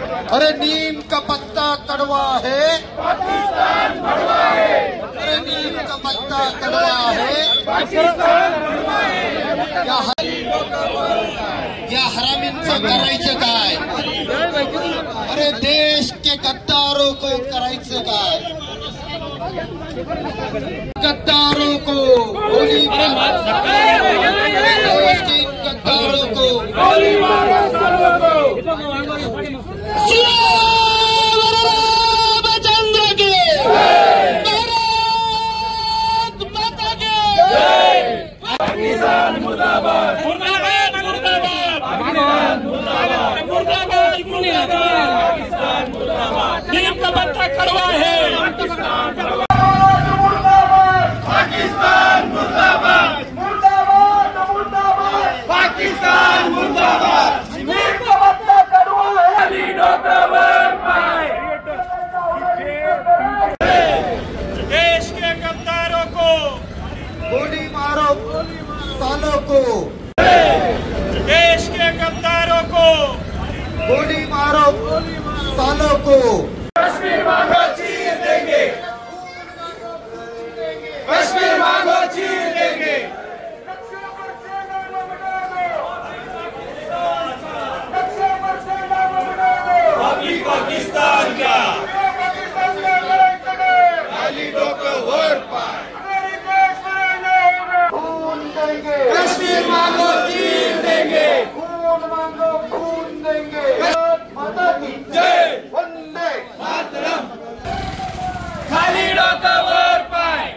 अरे नीम का पत्ता कड़वा है, पाकिस्तान कड़वा है। अरे नीम का पत्ता कड़वा है, पाकिस्तान कड़वा है। या हरामींचं करायचं काय? अरे देश के गद्दारों को करायचं काय? गद्दारों को गोली मारो, देश के गद्दारों को गोली मारो, सालों को पाकिस्तान मुर्दाबाद, मुर्दाबाद, मुर्दाबाद, पाकिस्तान मुर्दाबाद, मुर्दाबाद, मुर्दाबाद, पाकिस्तान मुर्दाबाद। नीम का पत्ता कड़वा है, पाकिस्तान कड़वा, मुर्दाबाद, पाकिस्तान मुर्दाबाद, मुर्दाबाद, मुर्दाबाद, पाकिस्तान मुर्दाबाद। नीम का पत्ता कड़वा है, लीडों का वर पाए। देश के गद्दारों को गोली मारो, सालों को देश के गद्दारों को गोली मारो, सालों को कश्मीर मांगो चीर देंगे, कश्मीर मांगो चीर देंगे। अभी पाकिस्तान का गालियों का वोट पाए। कश्मीर मांगो चीर देंगे, खून मांगो खून देंगे। माता की जय, वंदे मातरम। गालियों का वोट पाए।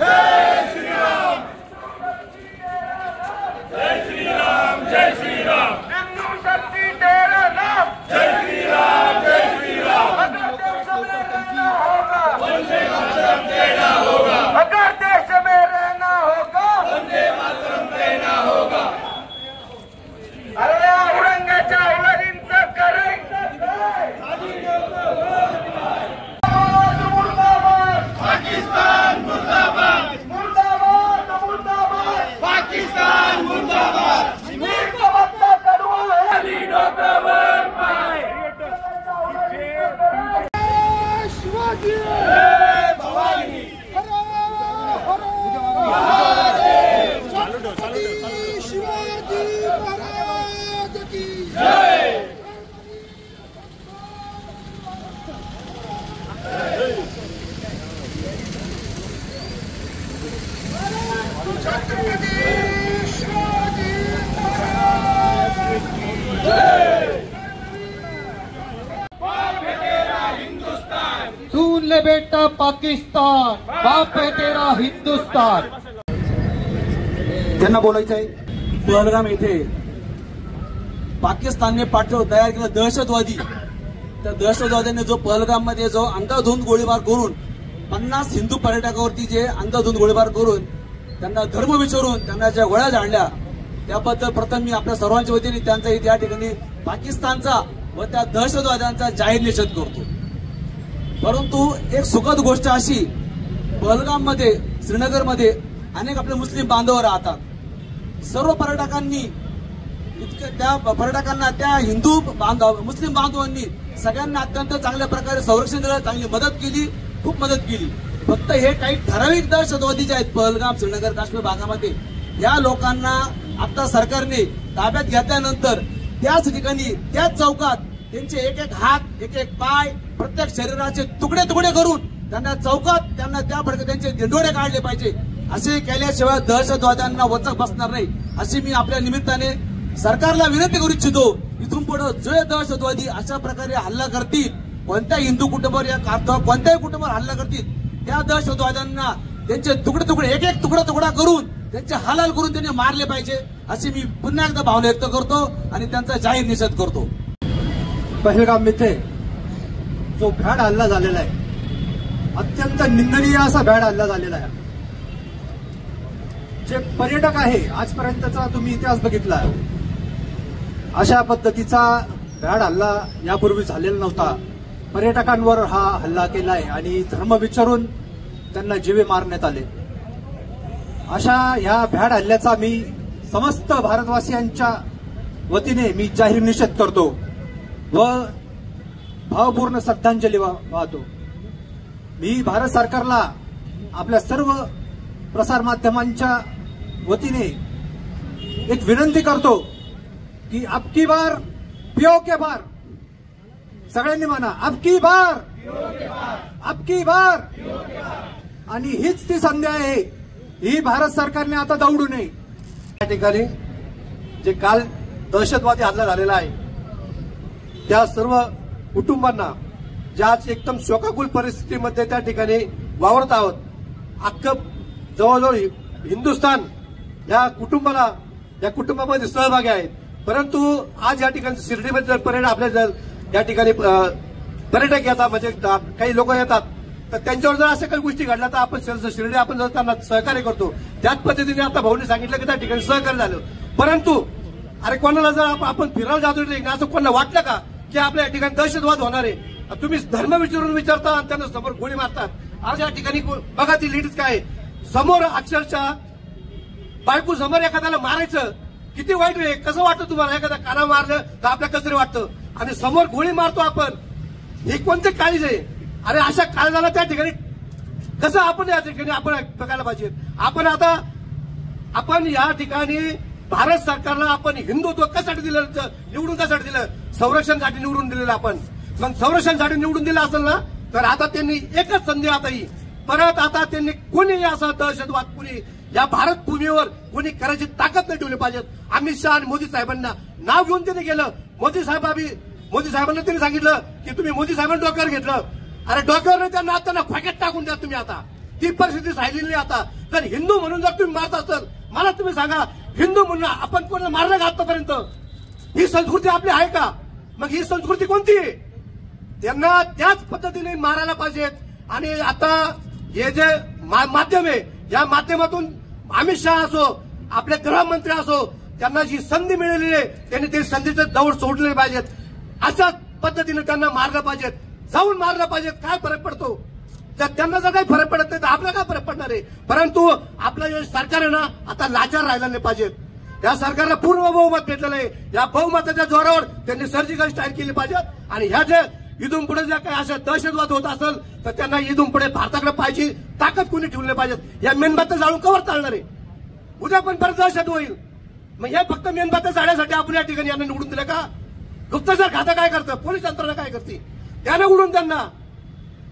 जय श्री राम, हिंदू शक्ति तेरा नाम। जय श्री राम, जय श्री राम। अगर देश में रहना होगा, वंदे मातरम देना होगा। अगर देश में रहना होगा, वंदे मातरम देना होगा। अरे औरंगाच्या उलरींचं करायचं काय? मुर्दाबाद, पाकिस्तान मुर्दाबाद, मुर्दाबाद, मुर्दाबाद, पाकिस्तान मुर्दाबाद। नीम का पत्ता कड़वा है, लीडों का वर पाए। शिवाजी जय भवानी, छत्रपती शिवाजी महाराज की जय। छत्रपती शिवाजी महाराज की जय। बाप है तेरा हिंदुस्तान, सुन ले बेटा पाकिस्तान, बाप है तेरा हिंदुस्तान। त्यांना बोलायचंय पहलगाम येथे पाकिस्तानने तयार केला दहशतवादी, त्या दहशतवाद्यांनी जो पहलगाम मध्ये जो अंधाधुंद गोळीबार करून 50 हिंदू पर्यटकावरती जे अंधाधुंद गोळीबार करून त्यांना धर्म विचारून त्यांना ज्या गोळ्या झाडल्या, त्याबद्दल प्रथम मी आपल्या सर्वांच्या वतीने त्यांचा या ठिकाणी पाकिस्तानचा व त्या दहशतवाद्यांचा जाहीर निषेध करतो। परंतु एक सुखद गोष्ट अशी, पहलगाम मध्ये श्रीनगर मध्ये अनेक आपले मुस्लिम बांधव राहतात। सर्व पर्यटकांनी त्या पर्यटकांना त्या हिंदू मुस्लिम बांधवांनी सगळ्यांना अत्यंत चांगल्या प्रकारे संरक्षण दिलं, चांगली मदत केली, खूप मदत केली। फक्त हे काही ठराविक दहशतवादी जे आहेत पहलगाम श्रीनगर काश्मीर भागामध्ये, या लोकांना आता सरकारने ताब्यात घेतल्यानंतर त्याच ठिकाणी त्याच चौकात त्यांचे एक एक हात एक एक पाय प्रत्येक शरीराचे तुकडे तुकडे करून त्यांना चौकात त्यांना त्या त्यांचे दिंडोळे काढले पाहिजे। असे केल्याशिवाय दहशतवाद्यांना वचक बसणार नाही, अशी मी आपल्या निमित्ताने सरकारला विनंती करू इच्छितो। इथून पुढे जे दहशतवादी अशा प्रकारे हल्ला करतील, कोणत्याही हिंदू कुटुंबावर या कोणत्याही कुटुंबावर हल्ला करतील, त्या दहशतवाद्यांना त्यांचे तुकडे तुकडे एक एक तुकडा करून त्यांचे हालाल करून त्यांनी मारले पाहिजे, अशी मी पुन्हा एकदा भावना व्यक्त करतो आणि त्यांचा जाहीर निषेध करतो। पहलगाम येथे जो भ्याड हल्ला झालेला आहे, अत्यंत निंदनीय असा भ्याड हल्ला झालेला आहे। जे पर्यटक आहे, आजपर्यंतचा तुम्ही इतिहास बघितला, अशा पद्धतीचा भ्याड हल्ला यापूर्वी झालेला नव्हता। पर्यटकांवर हा हल्ला केलाय आणि धर्म विचारून त्यांना जीवे मारण्यात आले। अशा ह्या भ्याड हल्ल्याचा मी समस्त भारतवासियांच्या वतीने मी जाहीर निषेध करतो व भावपूर्ण श्रद्धांजली वाहतो। मी भारत सरकारला आपल्या सर्व प्रसार माध्यमांच्या वतीने एक विनंती करतो की अबकी बार पियो के बार, सगळ्यांनी म्हणा अबकी बार, अबकी बार। आणि हीच ती संधी आहे, ही भारत सरकारने आता दौडू नये। या ठिकाणी जे काल दहशतवादी हल्ला झालेला आहे त्या सर्व कुटुंबांना ज्या एकदम शोकाकुल परिस्थितीमध्ये त्या ठिकाणी वावरत आहोत, अख्खं जवळजवळ हिंदुस्थान या कुटुंबामध्ये सहभागी आहेत। परंतु आज या ठिकाणी शिर्डीमध्ये जर आपल्या जर या ठिकाणी पर्यटक येतात, म्हणजे काही लोक येतात, तर त्यांच्यावर जर अशा काही गोष्टी घडल्या तर आपण शिर्डी आपण जर त्यांना सहकार्य करतो। त्याच पद्धतीने आता भाऊने सांगितलं की त्या ठिकाणी सहकार्य झालं। परंतु अरे कोणाला जर आपण फिरायला जातो असं कोणाला वाटलं का की आपल्या या ठिकाणी दहशतवाद होणार आहे? तुम्ही धर्म विचारून विचारता आणि त्यांना समोर गोळी मारतात। आज या ठिकाणी बघा ती लेडीज काय समोर अक्षरशः बायको समोर एखाद्याला मारायचं किती वाईट आहे। कसं वाटतं तुम्हाला? एखादा काना मारलं तर आपल्या कसं वाटतं, आणि समोर गोळी मारतो आपण, हे कोणते काळीज आहे? अरे अशा काळजाला त्या ठिकाणी कसं आपण या ठिकाणी आपण बघायला पाहिजे। आपण या ठिकाणी भारत सरकारला आपण हिंदुत्व कशासाठी दिलं, निवडून कशासाठी दिलं? संरक्षणासाठी निवडून दिलेलं आपण। मग संरक्षणासाठी निवडून दिलं असेल ना, तर आता त्यांनी एकच संधी आता ही परत आता त्यांनी कोणी असा दहशतवाद कोणी या भारत भूमीवर कोणी करायची ताकद नाही ठेवली पाहिजे। अमित शहा आणि मोदी साहेबांना नाव घेऊन त्यांनी गेलं। मोदी साहेबांना त्यांनी सांगितलं की तुम्ही मोदी साहेबांना डोक्यावर घेतलं। अरे डोक्यावर नाही, त्यांना आता खोक्यात टाकून द्या तुम्ही। आता ती परिस्थिती राहिलेली नाही। आता जर हिंदू म्हणून जर तुम्ही मारत असाल, मला तुम्ही सांगा हिंदू म्हणून आपण कोणाला मारलं का आतापर्यंत? ही संस्कृती आपली आहे का? मग ही संस्कृती कोणती आहे? त्यांना त्याच पद्धतीने मारायला पाहिजेत। आणि आता हे जे माध्यम आहे, या माध्यमातून अमित शहा असो, आपले गृहमंत्री असो, त्यांना जी संधी मिळालेली आहे त्यांनी ते संधीचं दौड सोडले पाहिजेत। अशाच पद्धतीने त्यांना मारलं पाहिजेत, जाऊन मारलं पाहिजेत। काय फरक पडतो? तर त्यांना जर काही फरक पडत नाही तर आपल्याला काय फरक पडणार आहे? परंतु आपलं जे सरकार आहे ना, आता लाचार राहिला नाही पाहिजेत। या सरकारला पूर्ण बहुमत भेटलेलं आहे। या बहुमताच्या जोरावर त्यांनी सर्जिकल स्ट्राईक केली पाहिजे। आणि ह्या जे इथून पुढे ज्या काही अशा दहशतवाद होत असेल तर त्यांना इथून पुढे भारताकडे पाहिजे ताकद कोणी ठेवली पाहिजेत। या मेणबत्त्या जाळून कवर चालणार आहे? उद्या पण परत दहशत होईल। मग हे फक्त मेणबत्त्या जाळण्यासाठी आपण या ठिकाणी यांना निवडून दिलं का? गुप्तचर खातं काय करतं, पोलीस यंत्रणा काय करते, त्याने उडून त्यांना।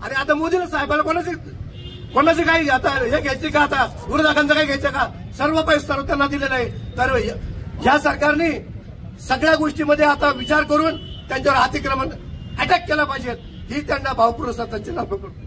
अरे आता मोदीला साहेबाला कोणाचे काही आता हे घ्यायचे का? आता विरोधकांचं काही घ्यायचं का? सर्व पैसे सर्व त्यांना दिलेलं आहे। तर या सरकारने सगळ्या गोष्टीमध्ये आता विचार करून त्यांच्यावर अतिक्रमण अटॅक केला पाहिजे, ही त्यांना भावपूर्ण श्रद्धांजली अर्पण करतो।